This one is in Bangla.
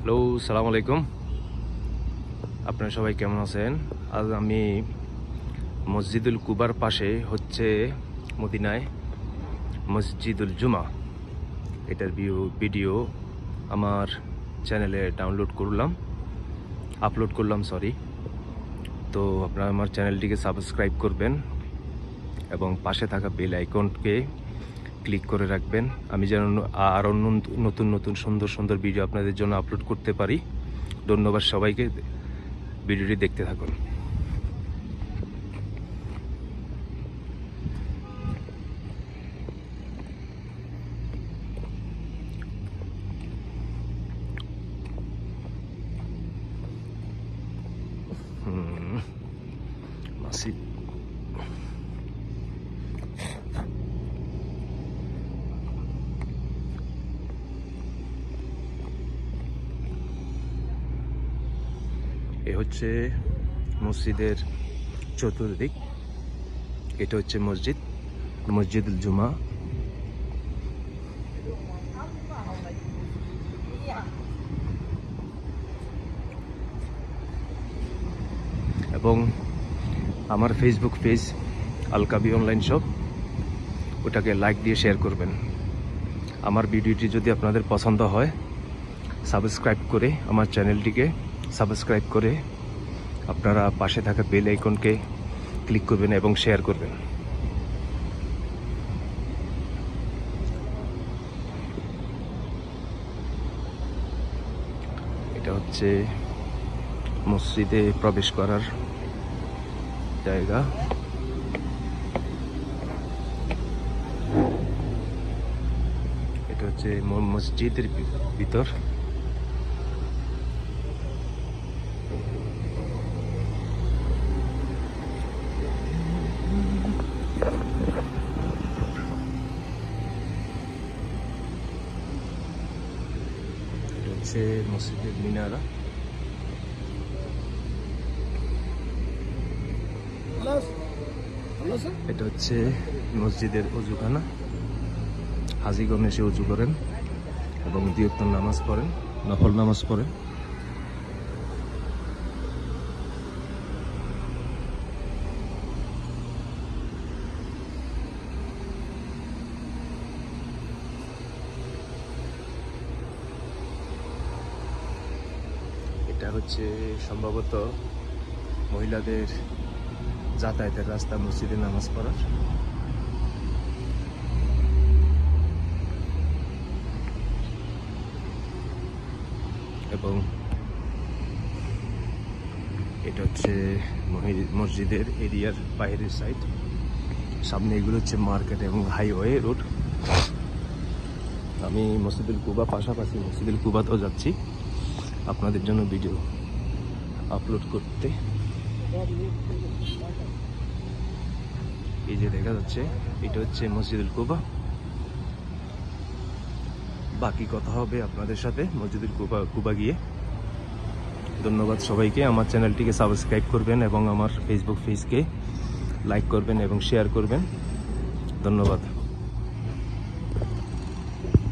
হ্যালো, সালাম আলাইকুম। আপনারা সবাই কেমন আছেন? আজ আমি মসজিদুল কুবার পাশে হচ্ছে মদিনায় মসজিদুল জুমা, এটার ভিডিও আমার চ্যানেলে আপলোড করলাম। তো আপনারা আমার চ্যানেলটিকে সাবস্ক্রাইব করবেন এবং পাশে থাকা বেল আইকনকে ক্লিক করে রাখবেন, আমি যেন আরও নতুন নতুন সুন্দর ভিডিও আপনাদের জন্য আপলোড করতে পারি। ধন্যবাদ সবাইকে, ভিডিওটি দেখতে থাকুন। মসজিদ এ হচ্ছে মসজিদের চতুর্দিক, এটা হচ্ছে মসজিদুল জুমা। এবং আমার ফেসবুক পেজ আল কাবি অনলাইন শপ, ওটাকে লাইক দিয়ে শেয়ার করবেন। আমার ভিডিওটি যদি আপনাদের পছন্দ হয়, আমার চ্যানেলটিকে সাবস্ক্রাইব করে আপনারা পাশে থাকা বেল আইকনকে ক্লিক করবেন এবং শেয়ার করবেন। এটা হচ্ছে মসজিদে প্রবেশ করার জায়গা। এটা হচ্ছে মসজিদের ভিতর। এটা হচ্ছে মসজিদের মিনারা। এটা হচ্ছে মসজিদের অজুখানা। হাজিগণ এসে উজু করেন এবং দুই ওয়াক্ত নামাজ পড়েন, নফল নামাজ পড়েন। এটা হচ্ছে সম্ভবত মহিলাদের যাতায়াতের রাস্তা, মসজিদে নামাজ পড়ার। এবং এটা হচ্ছে মসজিদের এরিয়ার বাইরের সাইড। সামনে এগুলো হচ্ছে মার্কেট এবং হাইওয়ে রোড। আমি মসজিদুল কুবা পাশাপাশি মসজিদুল কুবাতেও যাচ্ছি আপনাদের জন্য ভিডিও আপলোড করতে। এই যে দেখা যাচ্ছে, এটা হচ্ছে মসজিদুল কুবা। বাকি কথা হবে আপনাদের সাথে মসজিদুল কুবা গিয়ে। ধন্যবাদ সবাইকে। আমার চ্যানেলটিকে সাবস্ক্রাইব করবেন এবং আমার ফেসবুক পেজকে লাইক করবেন এবং শেয়ার করবেন। ধন্যবাদ।